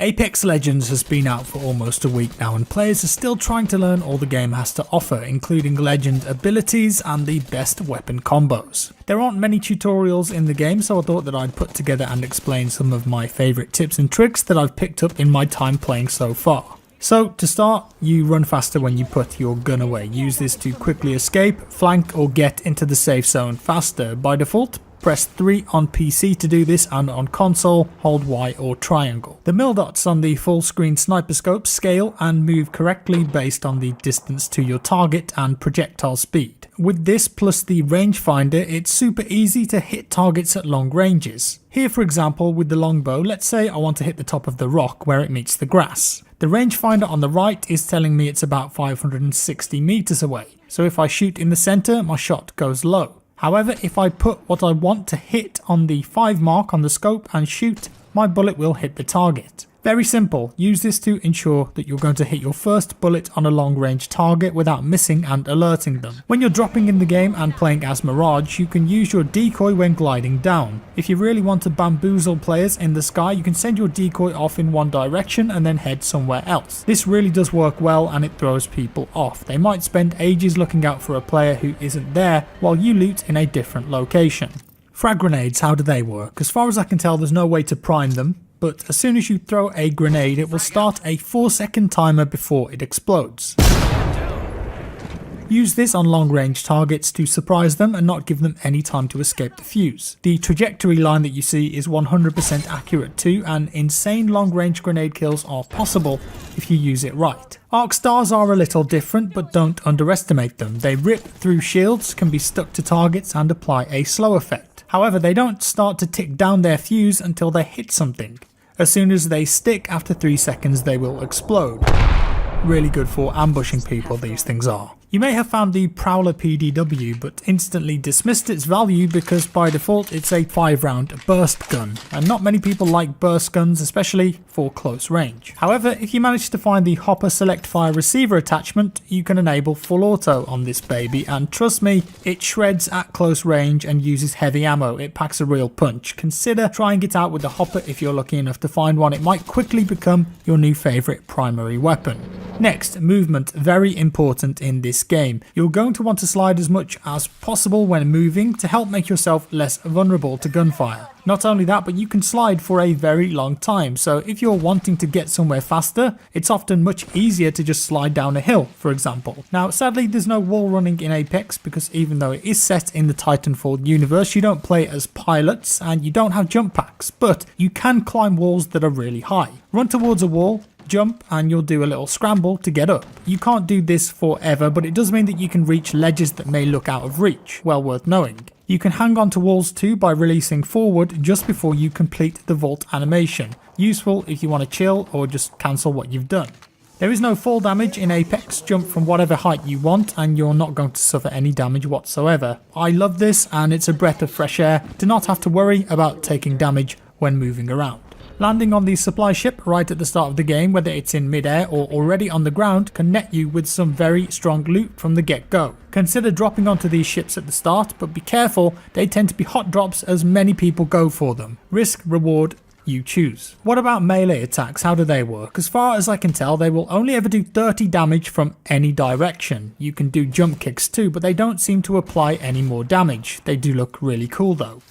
Apex Legends has been out for almost a week now and players are still trying to learn all the game has to offer, including legend abilities and the best weapon combos. There aren't many tutorials in the game, so I thought that I'd put together and explain some of my favourite tips and tricks that I've picked up in my time playing so far. So to start, you run faster when you put your gun away. Use this to quickly escape, flank or get into the safe zone faster. By default, press 3 on PC to do this, and on console, hold Y or triangle. The mil dots on the full screen sniper scope scale and move correctly based on the distance to your target and projectile speed. With this plus the rangefinder, it's super easy to hit targets at long ranges. Here for example with the longbow, let's say I want to hit the top of the rock where it meets the grass. The rangefinder on the right is telling me it's about 560 meters away, so if I shoot in the center, my shot goes low. However, if I put what I want to hit on the 5 mark on the scope and shoot, my bullet will hit the target. Very simple. Use this to ensure that you're going to hit your first bullet on a long range target without missing and alerting them. When you're dropping in the game and playing as Mirage, you can use your decoy when gliding down. If you really want to bamboozle players in the sky, you can send your decoy off in one direction and then head somewhere else. This really does work well and it throws people off. They might spend ages looking out for a player who isn't there while you loot in a different location. Frag grenades, how do they work? As far as I can tell, there's no way to prime them, but as soon as you throw a grenade, it will start a 4-second timer before it explodes. Use this on long range targets to surprise them and not give them any time to escape the fuse. The trajectory line that you see is 100% accurate too, and insane long range grenade kills are possible if you use it right. Arc stars are a little different, but don't underestimate them. They rip through shields, can be stuck to targets and apply a slow effect. However, they don't start to tick down their fuse until they hit something. As soon as they stick, after 3 seconds they will explode. Really good for ambushing people, these things are. You may have found the Prowler PDW but instantly dismissed its value because by default it's a 5-round burst gun, and not many people like burst guns, especially for close range. However, if you manage to find the Hopper Select Fire Receiver attachment, you can enable full auto on this baby, and trust me, it shreds at close range and uses heavy ammo. It packs a real punch. Consider trying it out with the Hopper if you're lucky enough to find one. It might quickly become your new favourite primary weapon. Next, movement, very important in this game. You're going to want to slide as much as possible when moving to help make yourself less vulnerable to gunfire. Not only that, but you can slide for a very long time, so if you're wanting to get somewhere faster, it's often much easier to just slide down a hill, for example. Now sadly there's no wall running in Apex because even though it is set in the Titanfall universe, you don't play as pilots and you don't have jump packs, but you can climb walls that are really high. Run towards a wall, jump, and you'll do a little scramble to get up. You can't do this forever, but it does mean that you can reach ledges that may look out of reach. Well worth knowing. You can hang on to walls too by releasing forward just before you complete the vault animation. Useful if you want to chill or just cancel what you've done. There is no fall damage in Apex. Jump from whatever height you want and you're not going to suffer any damage whatsoever. I love this and it's a breath of fresh air to not have to worry about taking damage when moving around. Landing on the supply ship right at the start of the game, whether it's in mid-air or already on the ground, can net you with some very strong loot from the get-go. Consider dropping onto these ships at the start, but be careful, they tend to be hot drops as many people go for them. Risk, reward, you choose. What about melee attacks? How do they work? As far as I can tell, they will only ever do 30 damage from any direction. You can do jump kicks too, but they don't seem to apply any more damage. They do look really cool though.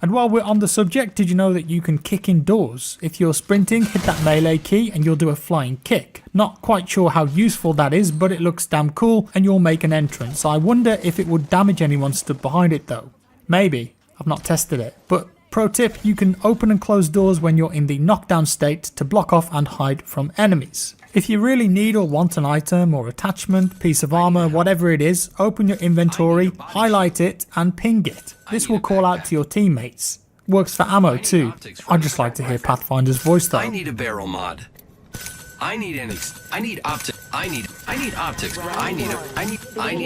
And while we're on the subject, did you know that you can kick indoors? If you're sprinting, hit that melee key and you'll do a flying kick. Not quite sure how useful that is, but it looks damn cool and you'll make an entrance. I wonder if it would damage anyone stood behind it though. Maybe. I've not tested it. But pro tip, you can open and close doors when you're in the knockdown state to block off and hide from enemies. If you really need or want an item or attachment, piece of armor, whatever it is, open your inventory, highlight it and ping it. This will call out to your teammates. Works for ammo too. I just like to hear Pathfinder's voice though. I need a barrel mod. I need optics. I need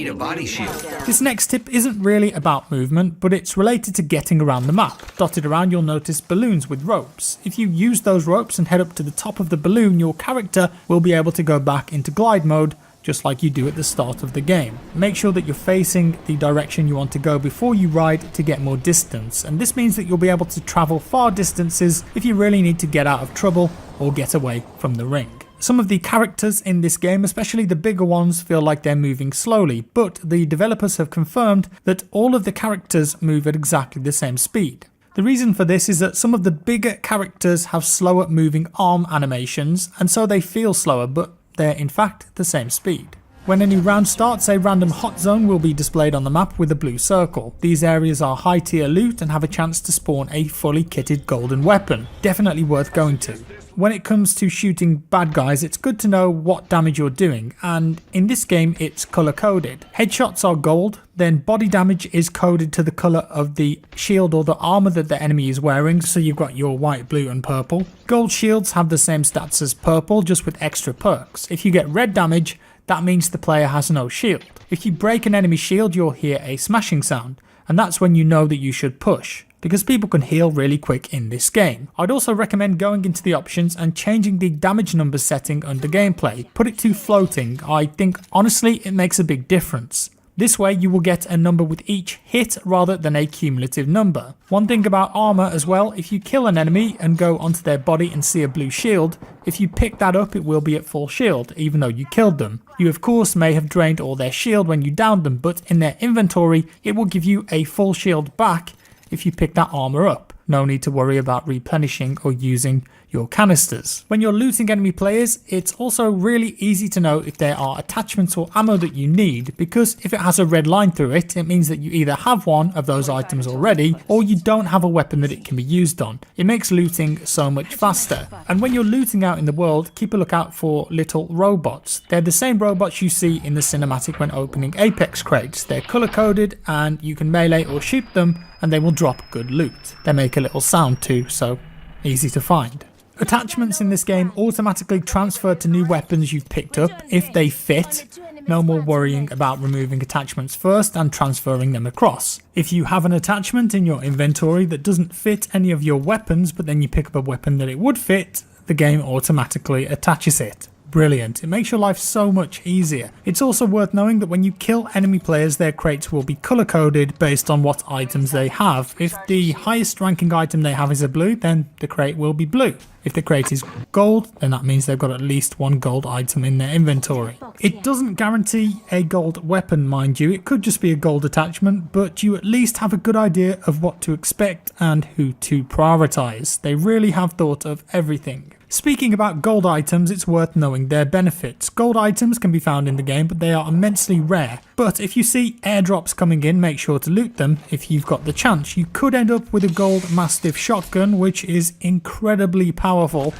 a body shield. This next tip isn't really about movement, but it's related to getting around the map. Dotted around you'll notice balloons with ropes. If you use those ropes and head up to the top of the balloon, your character will be able to go back into glide mode just like you do at the start of the game. Make sure that you're facing the direction you want to go before you ride to get more distance, and this means that you'll be able to travel far distances if you really need to get out of trouble or get away from the ring. Some of the characters in this game, especially the bigger ones, feel like they're moving slowly, but the developers have confirmed that all of the characters move at exactly the same speed. The reason for this is that some of the bigger characters have slower moving arm animations, and so they feel slower, but they're in fact the same speed. When a new round starts, a random hot zone will be displayed on the map with a blue circle. These areas are high tier loot and have a chance to spawn a fully kitted golden weapon. Definitely worth going to. When it comes to shooting bad guys, it's good to know what damage you're doing, and in this game it's color coded. Headshots are gold, then body damage is coded to the color of the shield or the armor that the enemy is wearing, so you've got your white, blue and purple. Gold shields have the same stats as purple, just with extra perks. If you get red damage, that means the player has no shield. If you break an enemy shield, you'll hear a smashing sound, and that's when you know that you should push, because people can heal really quick in this game. I'd also recommend going into the options and changing the damage numbers setting under gameplay. Put it to floating. I think honestly it makes a big difference. This way you will get a number with each hit rather than a cumulative number. One thing about armor as well, if you kill an enemy and go onto their body and see a blue shield, if you pick that up it will be at full shield even though you killed them. You of course may have drained all their shield when you downed them, but in their inventory it will give you a full shield back if you pick that armor up. No need to worry about replenishing or using your canisters. When you're looting enemy players, it's also really easy to know if there are attachments or ammo that you need, because if it has a red line through it, it means that you either have one of those items already or you don't have a weapon that it can be used on. It makes looting so much faster. And when you're looting out in the world, keep a lookout for little robots. They're the same robots you see in the cinematic when opening Apex crates. They're color coded and you can melee or shoot them and they will drop good loot. They make a little sound too, so easy to find. Attachments in this game automatically transfer to new weapons you've picked up if they fit. No more worrying about removing attachments first and transferring them across. If you have an attachment in your inventory that doesn't fit any of your weapons, but then you pick up a weapon that it would fit, the game automatically attaches it. Brilliant. It makes your life so much easier. It's also worth knowing that when you kill enemy players, their crates will be color coded based on what items they have. If the highest ranking item they have is a blue, then the crate will be blue. If the crate is gold, then that means they've got at least one gold item in their inventory. It doesn't guarantee a gold weapon, mind you. It could just be a gold attachment, but you at least have a good idea of what to expect and who to prioritize. They really have thought of everything. Speaking about gold items, it's worth knowing their benefits. Gold items can be found in the game, but they are immensely rare. But if you see airdrops coming in, make sure to loot them if you've got the chance. You could end up with a gold Mastiff shotgun, which is incredibly powerful.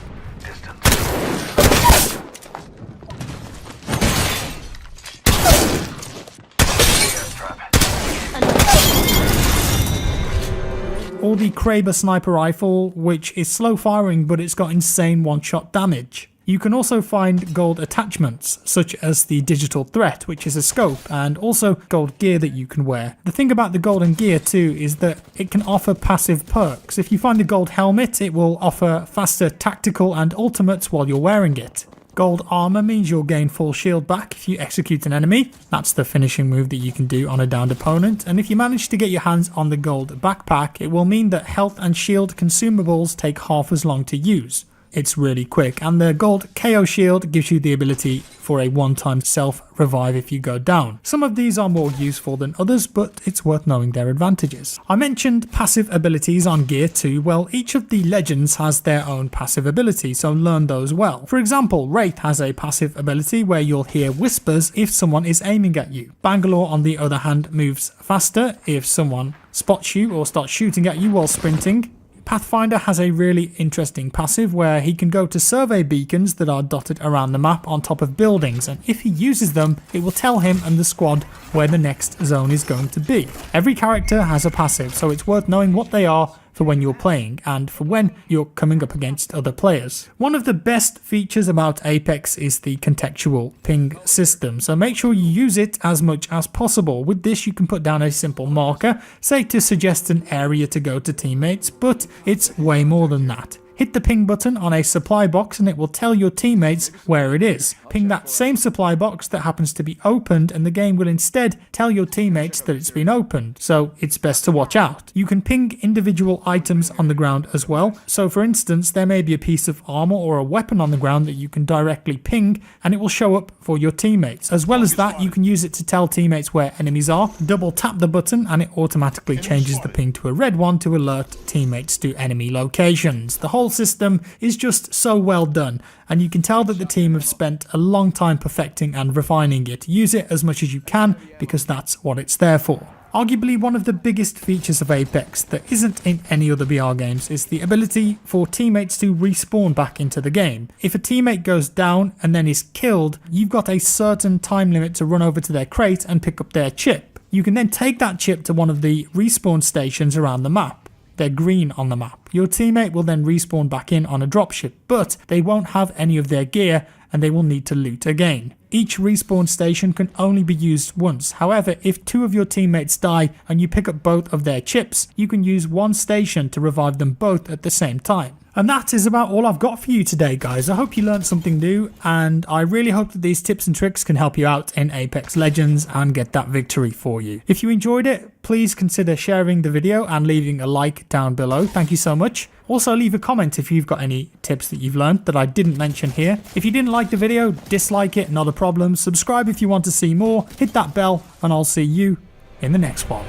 Or the Kraber sniper rifle, which is slow firing but it's got insane one-shot damage. You can also find gold attachments, such as the Digital Threat, which is a scope, and also gold gear that you can wear. The thing about the golden gear too is that it can offer passive perks. If you find a gold helmet, it will offer faster tactical and ultimates while you're wearing it. Gold armor means you'll gain full shield back if you execute an enemy. That's the finishing move that you can do on a downed opponent. And if you manage to get your hands on the gold backpack, it will mean that health and shield consumables take half as long to use. It's really quick, and the gold KO shield gives you the ability for a one-time self-revive if you go down. Some of these are more useful than others, but it's worth knowing their advantages. I mentioned passive abilities on gear too. Well, each of the legends has their own passive ability, so learn those well. For example, Wraith has a passive ability where you'll hear whispers if someone is aiming at you. Bangalore, on the other hand, moves faster if someone spots you or starts shooting at you while sprinting. Pathfinder has a really interesting passive where he can go to survey beacons that are dotted around the map on top of buildings, and if he uses them, it will tell him and the squad where the next zone is going to be. Every character has a passive, so it's worth knowing what they are for when you're playing and for when you're coming up against other players. One of the best features about Apex is the contextual ping system, so make sure you use it as much as possible. With this you can put down a simple marker, say to suggest an area to go to teammates, but it's way more than that. Hit the ping button on a supply box and it will tell your teammates where it is. Ping that same supply box that happens to be opened and the game will instead tell your teammates that it's been opened, so it's best to watch out. You can ping individual items on the ground as well, so for instance there may be a piece of armor or a weapon on the ground that you can directly ping and it will show up for your teammates. As well as that, you can use it to tell teammates where enemies are. Double tap the button and it automatically changes the ping to a red one to alert teammates to enemy locations. The whole system is just so well done, and you can tell that the team have spent a long time perfecting and refining it. Use it as much as you can because that's what it's there for. Arguably one of the biggest features of Apex that isn't in any other BR games is the ability for teammates to respawn back into the game. If a teammate goes down and then is killed, you've got a certain time limit to run over to their crate and pick up their chip. You can then take that chip to one of the respawn stations around the map. They're green on the map. Your teammate will then respawn back in on a dropship, but they won't have any of their gear and they will need to loot again. Each respawn station can only be used once. However, if two of your teammates die and you pick up both of their chips, you can use one station to revive them both at the same time. And that is about all I've got for you today, guys. I hope you learned something new, and I really hope that these tips and tricks can help you out in Apex Legends and get that victory for you. If you enjoyed it, please consider sharing the video and leaving a like down below. Thank you so much. Also, leave a comment if you've got any tips that you've learned that I didn't mention here. If you didn't like the video, dislike it, not a problem. Subscribe if you want to see more. Hit that bell, and I'll see you in the next one.